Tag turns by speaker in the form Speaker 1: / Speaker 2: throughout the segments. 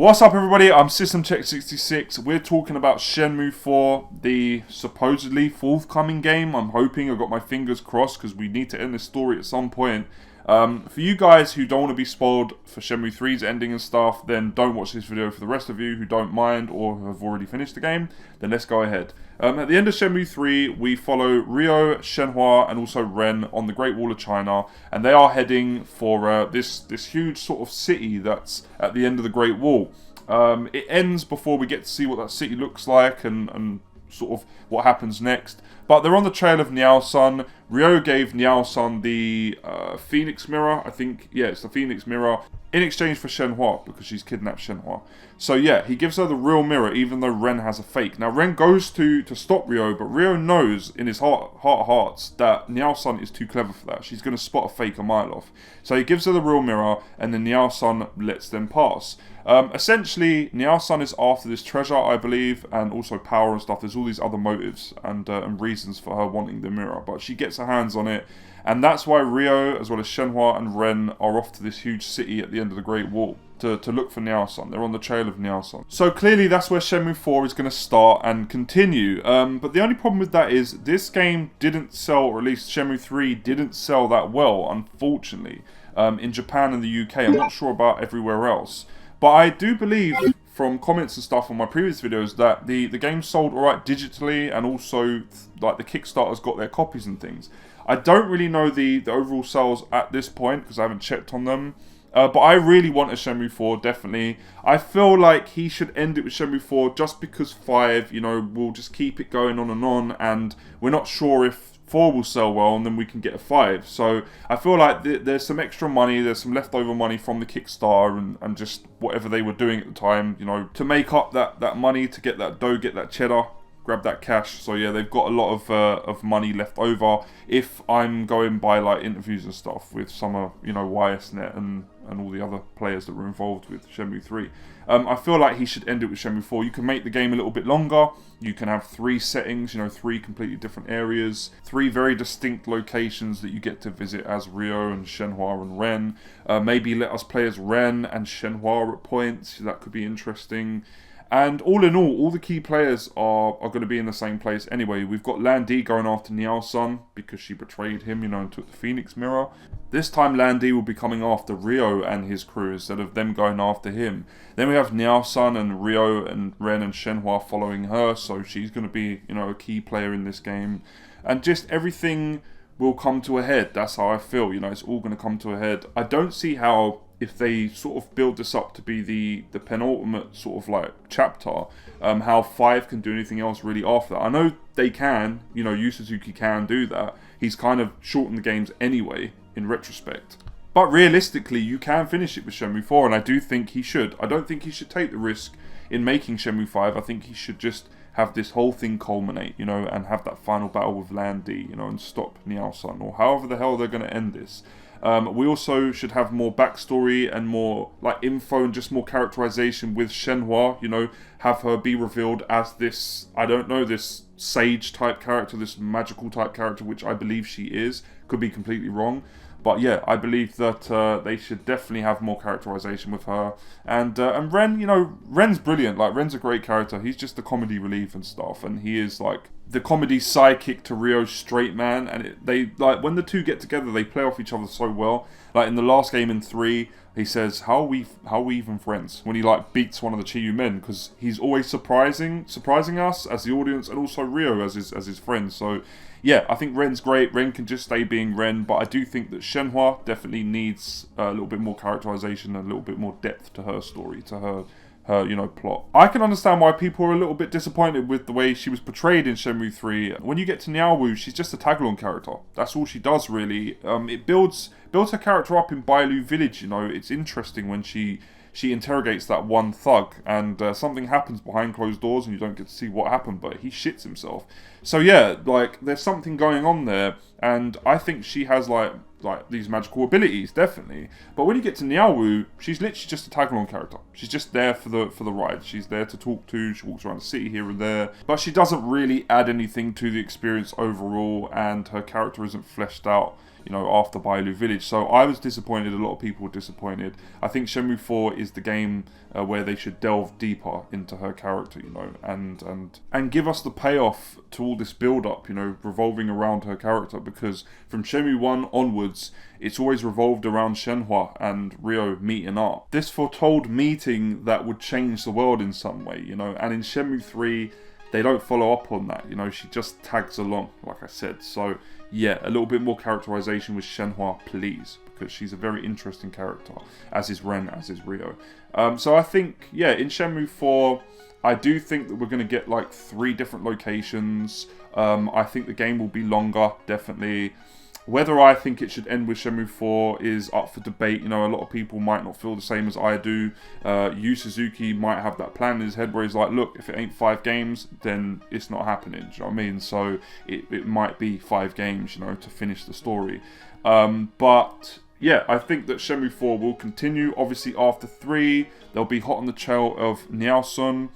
Speaker 1: What's up everybody, I'm SystemCheck66. We're talking about Shenmue 4, the supposedly forthcoming game. I'm hoping, I've got my fingers crossed because we need to end this story at some point. For you guys who don't want to be spoiled for Shenmue 3's ending and stuff, then don't watch this video. For the rest of you who don't mind or have already finished the game, then let's go ahead. At the end of Shenmue 3, we follow Ryo, Shenhua, and also Ren on the Great Wall of China, and they are heading for this huge sort of city that's at the end of the Great Wall. It ends before we get to see what that city looks like and sort of what happens next. But they're on the trail of Niao-san. Ryo gave Niao-san the Phoenix Mirror, I think. Yeah, it's the Phoenix Mirror, in exchange for Shenhua, because she's kidnapped Shenhua. So yeah, he gives her the real mirror, even though Ren has a fake. Now Ren goes to stop Ryo, but Ryo knows in his heart of hearts that Niao-san is too clever for that. She's going to spot a fake a mile off. So he gives her the real mirror, and then Niao-san lets them pass. Essentially, Niao-san is after this treasure, I believe, and also power and stuff. There's all these other motives and reasons for her wanting the mirror, but she gets her hands on it, and that's why Ryo, as well as Shenhua and Ren, are off to this huge city at the end of the Great Wall to look for Niao-san. They're on the trail of Niao-san. So clearly that's where Shenmue 4 is going to start and continue. But the only problem with that is this game didn't sell, or at least Shenmue 3 didn't sell that well, unfortunately, in Japan and the UK. I'm not sure about everywhere else. But I do believe, from comments and stuff on my previous videos, that the game sold alright digitally, and also like the Kickstarters got their copies and things. I don't really know the overall sales at this point because I haven't checked on them. But I really want a Shenmue 4, definitely. I feel like he should end it with Shenmue 4 just because 5, you know, will just keep it going on, and we're not sure if 4 will sell well, and then we can get a 5. So I feel like there's some extra money, there's some leftover money from the Kickstarter and just whatever they were doing at the time, you know, to make up that money, to get that dough, get that cheddar, grab that cash. So yeah, they've got a lot of money left over, if I'm going by like interviews and stuff with some of, you know, YSNet and all the other players that were involved with Shenmue 3. I feel like he should end it with Shenmue 4. You can make the game a little bit longer. You can have 3 settings, you know, 3 completely different areas, 3 very distinct locations that you get to visit as Ryo and Shenhua and Ren. Maybe let us play as Ren and Shenhua at points. That could be interesting. And all in all the key players are going to be in the same place anyway. We've got Lan Di going after Niao-san because she betrayed him, you know, and took the Phoenix Mirror. This time Lan Di will be coming after Ryo and his crew instead of them going after him. Then we have Niao-san and Ryo and Ren and Shenhua following her, so she's going to be, you know, a key player in this game. And just everything will come to a head. That's how I feel, you know, it's all going to come to a head. I don't see how, if they sort of build this up to be the penultimate sort of like chapter, how 5 can do anything else really after that. I know they can, you know, Yu Suzuki can do that. He's kind of shortened the games anyway, in retrospect. But realistically, you can finish it with Shenmue 4, and I do think he should. I don't think he should take the risk in making Shenmue 5. I think he should just have this whole thing culminate, you know, and have that final battle with Lan Di, you know, and stop Niao-san, or however the hell they're going to end this. We also should have more backstory and more like info and just more characterization with Shenhua, you know, have her be revealed as this, I don't know, this sage type character, this magical type character, which I believe she is. Could be completely wrong. But yeah, I believe that they should definitely have more characterization with her. And Ren, you know, Ren's brilliant. Like, Ren's a great character. He's just the comedy relief and stuff. And he is, like, the comedy sidekick to Ryo's straight man. And they, like, when the two get together, they play off each other so well. Like, in the last game in 3, he says, how are we even friends? When he, like, beats one of the Chiyu men. Because he's always surprising us as the audience, and also Ryo as his friend. So yeah, I think Ren's great. Ren can just stay being Ren, but I do think that Shenhua definitely needs a little bit more characterization, a little bit more depth to her story, to her, you know, plot. I can understand why people are a little bit disappointed with the way she was portrayed in Shenmue 3. When you get to Niao-Wu, she's just a tag-along character. That's all she does, really. It builds her character up in Bailu Village, you know. It's interesting when she interrogates that one thug, and something happens behind closed doors and you don't get to see what happened, but he shits himself. So yeah, like, there's something going on there, and I think she has, like, like these magical abilities, definitely. But when you get to Niaowu, she's literally just a tag-along character. She's just there for the ride. She's there to talk to. She walks around the city here and there, but she doesn't really add anything to the experience overall, and her character isn't fleshed out, you know, after Bailu Village. So I was disappointed. A lot of people were disappointed. I think Shenmue 4 is the game where they should delve deeper into her character, you know, and give us the payoff to all this build-up, you know, revolving around her character. Because from Shenmue 1 onwards, it's always revolved around Shenhua and Ryo meeting up. This foretold meeting that would change the world in some way, you know. And in Shenmue 3, they don't follow up on that, you know. She just tags along, like I said. So yeah, a little bit more characterization with Shenhua, please, because she's a very interesting character, as is Ren, as is Ryo. So I think, yeah, in Shenmue 4, I do think that we're going to get like 3 different locations. I think the game will be longer, definitely. Whether I think it should end with Shenmue 4 is up for debate. You know, a lot of people might not feel the same as I do. Yu Suzuki might have that plan in his head where he's like, look, if it ain't 5 games, then it's not happening. Do you know what I mean? So it might be 5 games, you know, to finish the story. But yeah, I think that Shenmue 4 will continue. Obviously, after 3, they'll be hot on the trail of Niaosun.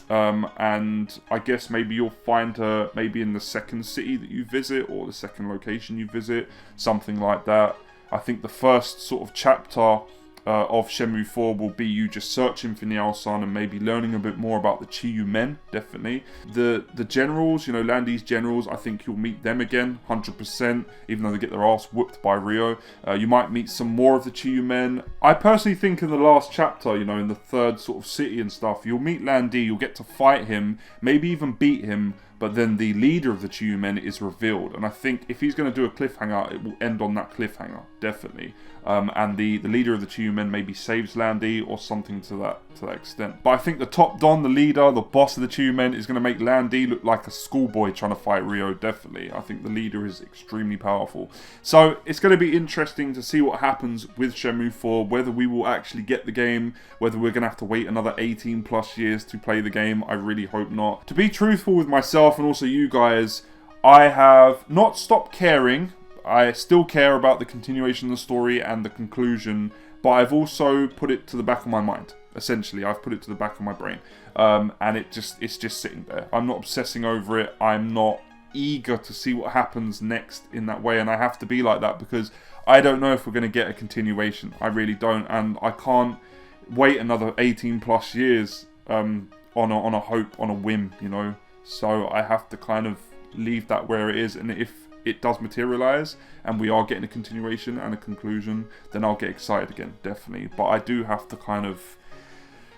Speaker 1: And I guess maybe you'll find her maybe in the second city that you visit, or the second location you visit, something like that. I think the first sort of chapter of Shenmue 4 will be you just searching for Niao-san and maybe learning a bit more about the Chiyu men, definitely. The generals, you know, Landy's generals, I think you'll meet them again, 100%, even though they get their ass whooped by Ryo. You might meet some more of the Chiyu men. I personally think in the last chapter, you know, in the third sort of city and stuff, you'll meet Landy, you'll get to fight him, maybe even beat him, but then the leader of the Chiyu men is revealed. And I think if he's going to do a cliffhanger, it will end on that cliffhanger, definitely. And the leader of the Chiyu men maybe saves Landy or something to that extent. But I think the top don, the leader, the boss of the Chiyu men is going to make Landy look like a schoolboy trying to fight Ryo, definitely. I think the leader is extremely powerful. So it's going to be interesting to see what happens with Shenmue 4, whether we will actually get the game, whether we're going to have to wait another 18 plus years to play the game. I really hope not. To be truthful with myself and also you guys, I have not stopped caring. I still care about the continuation of the story and the conclusion, but I've also put it to the back of my mind. Essentially, I've put it to the back of my brain, and it's just sitting there. I'm not obsessing over it. I'm not eager to see what happens next in that way, and I have to be like that because I don't know if we're going to get a continuation. I really don't, and I can't wait another 18 plus years on a hope, on a whim, you know. So I have to kind of leave that where it is, and if it does materialize and we are getting a continuation and a conclusion, then I'll get excited again, definitely. But I do have to kind of,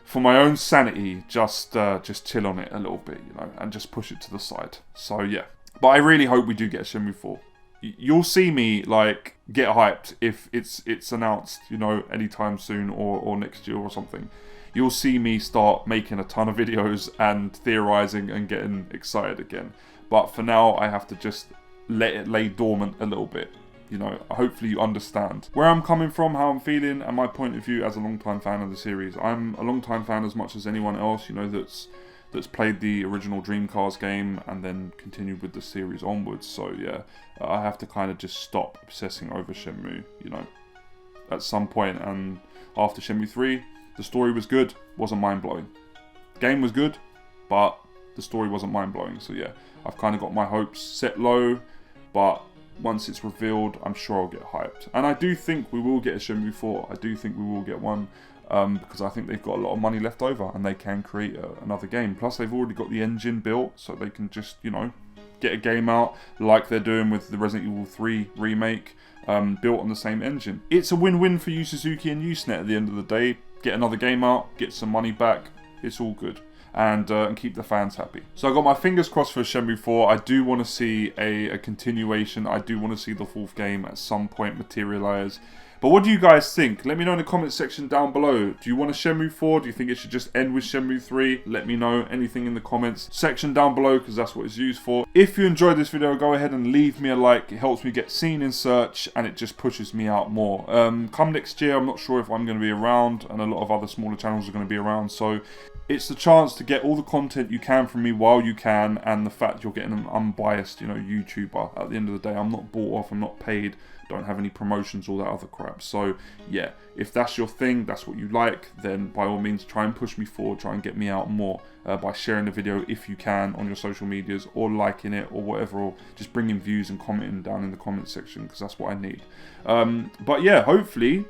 Speaker 1: for my own sanity, just chill on it a little bit, you know, and just push it to the side. So yeah, but I really hope we do get Shenmue 4. You'll see me like get hyped if it's announced, you know, anytime soon or next year or something. You'll see me start making a ton of videos and theorizing and getting excited again. But for now, I have to just let it lay dormant a little bit. You know, hopefully you understand where I'm coming from, how I'm feeling, and my point of view as a long-time fan of the series. I'm a long-time fan as much as anyone else, you know, that's played the original Dreamcast game and then continued with the series onwards. So yeah, I have to kind of just stop obsessing over Shenmue, you know, at some point. And after Shenmue 3, the story was good, wasn't mind-blowing. The game was good, but the story wasn't mind-blowing. So yeah, I've kind of got my hopes set low, but once it's revealed, I'm sure I'll get hyped. And I do think we will get a Shenmue 4. I do think we will get one, because I think they've got a lot of money left over and they can create another game. Plus, they've already got the engine built, so they can just, you know, get a game out like they're doing with the Resident Evil 3 remake, built on the same engine. It's a win-win for Yu Suzuki and Usenet at the end of the day. Get another game out, get some money back, it's all good. And keep the fans happy. So I got my fingers crossed for Shenmue 4. I do want to see a continuation. I do want to see the 4th game at some point materialize. But what do you guys think? Let me know in the comment section down below. Do you want a Shenmue 4? Do you think it should just end with Shenmue 3? Let me know anything in the comments section down below, because that's what it's used for. If you enjoyed this video, go ahead and leave me a like. It helps me get seen in search and it just pushes me out more. Come next year, I'm not sure if I'm going to be around, and a lot of other smaller channels are going to be around. So it's the chance to get all the content you can from me while you can, and the fact you're getting an unbiased, you know, YouTuber. At the end of the day, I'm not bought off, I'm not paid, don't have any promotions, all that other crap. So yeah, if that's your thing, that's what you like, then by all means try and push me forward, try and get me out more by sharing the video if you can on your social medias, or liking it or whatever, or just bringing views and commenting down in the comment section, because that's what I need. But yeah, hopefully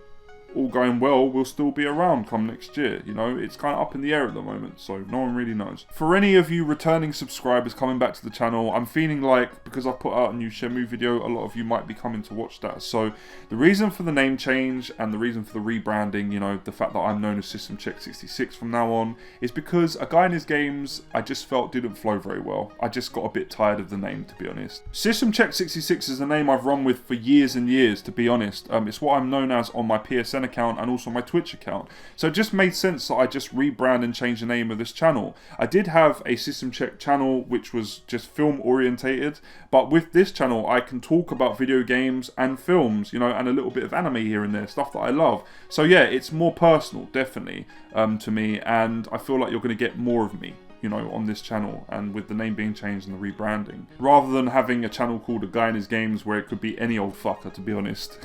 Speaker 1: all going well, we'll still be around come next year. You know, it's kind of up in the air at the moment, so no one really knows. For any of you returning subscribers coming back to the channel, I'm feeling like, because I've put out a new Shenmue video, a lot of you might be coming to watch that. So the reason for the name change and the reason for the rebranding, you know, the fact that I'm known as System Check 66 from now on, is because A Guy in His Games, I just felt didn't flow very well. I just got a bit tired of the name, to be honest. System Check 66 is a name I've run with for years and years, to be honest. It's what I'm known as on my PSN account and also my Twitch account. So it just made sense that I just rebrand and change the name of this channel. I did have a System Check channel which was just film orientated, but with this channel I can talk about video games and films, you know, and a little bit of anime here and there, stuff that I love. So yeah, it's more personal, definitely, to me, and I feel like you're going to get more of me, you know, on this channel, and with the name being changed and the rebranding, rather than having a channel called A Guy in His Games where it could be any old fucker, to be honest.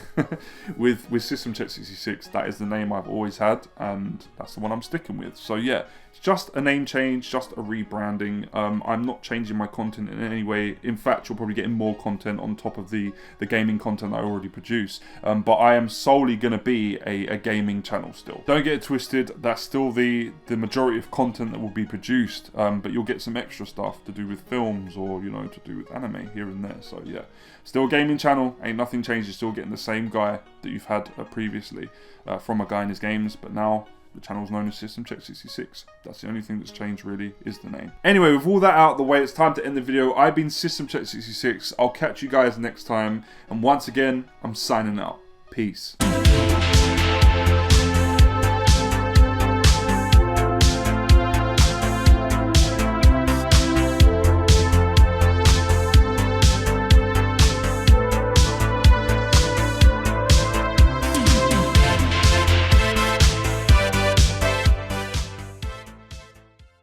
Speaker 1: with System Check 66, that is the name I've always had, and that's the one I'm sticking with. So yeah, it's just a name change, just a rebranding. I'm not changing my content in any way. In fact, you're probably getting more content on top of the gaming content I already produce. But I am solely going to be a gaming channel still. Don't get it twisted, that's still the majority of content that will be produced. But you'll get some extra stuff to do with films, or, you know, to do with anime here and there. So yeah, still a gaming channel, ain't nothing changed. You're still getting the same guy that you've had previously from A Guy in His Games, but now the channel's known as System Check 66. That's the only thing that's changed, really, is the name. Anyway, with all that out of the way, it's time to end the video. I've been System Check 66. I'll catch you guys next time, and once again, I'm signing out. Peace.